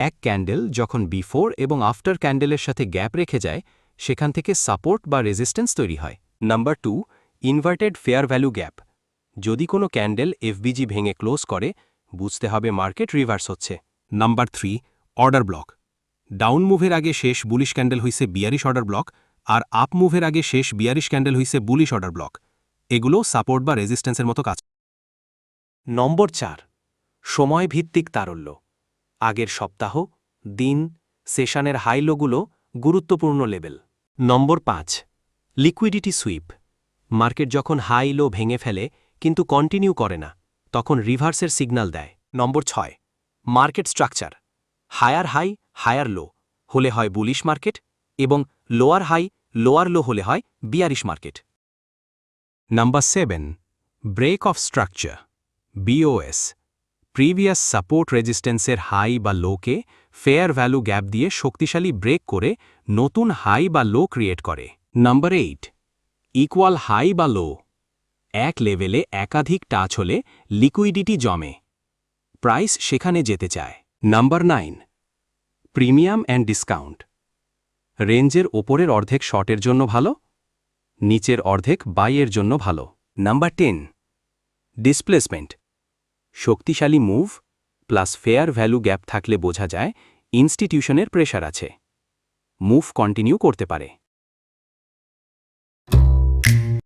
এক ক্যান্ডেল যখন বিফোর এবং আফটার ক্যান্ডেলের সাথে গ্যাপ রেখে যায় সেখান থেকে সাপোর্ট বা রেজিস্ট্যান্স তৈরি হয়। Number 2, inverted fair value gap. যদি কোনো ক্যান্ডেল এফবিজি ভেঙে ক্লোজ করে, বুঝতে হবে মার্কেট রিভার্স হচ্ছে। Number 3, order block. ডাউন মুভের আগে শেষ বুলিশ ক্যান্ডেল হইছে বিয়ারিশ অর্ডার ব্লক, আর আপ মুভের আগে শেষ বিয়ারিশ ক্যান্ডেল হইছে বুলিশ অর্ডার ব্লক। এগুলো সাপোর্ট বা রেজিস্ট্যান্সের মতো কাজ। নম্বর 4, সময় ভিত্তিক তারল্য। আগের সপ্তাহ, দিন, সেশনের হাই লোগুলো গুরুত্বপূর্ণ লেভেল। নম্বর 5, লিকুইডিটি সুইপ। মার্কেট যখন হাই লো ভেঙে ফেলে কিন্তু কন্টিনিউ করে না, তখন রিভার্সের সিগন্যাল দেয়। Number 6, market structure. Higher high higher low হলে হয় বুলিশ মার্কেট, এবং লোয়ার হাই লোয়ার লো হলে হয় bearish market. Number 7, break of structure, BOS. Previous support রেজিস্ট্যান্সের হাই বা লোকে ফেয়ার ভ্যালু গ্যাপ দিয়ে শক্তিশালী ব্রেক করে নতুন হাই বা লো ক্রিয়েট করে। নাম্বার 8, ইকুয়াল হাই বা লো। এক লেভেলে একাধিক টাচ হলে লিকুইডিটি জমে, প্রাইস সেখানে যেতে চায়। Number 9, premium and discount. রেঞ্জের ওপরের অর্ধেক শর্টের জন্য ভালো, নিচের অর্ধেক বাইয়ের জন্য ভালো। Number 10, displacement. শক্তিশালী move plus fair value gap থাকলে বোঝা যায় ইনস্টিটিউশনের প্রেশার আছে, মুভ কন্টিনিউ করতে পারে।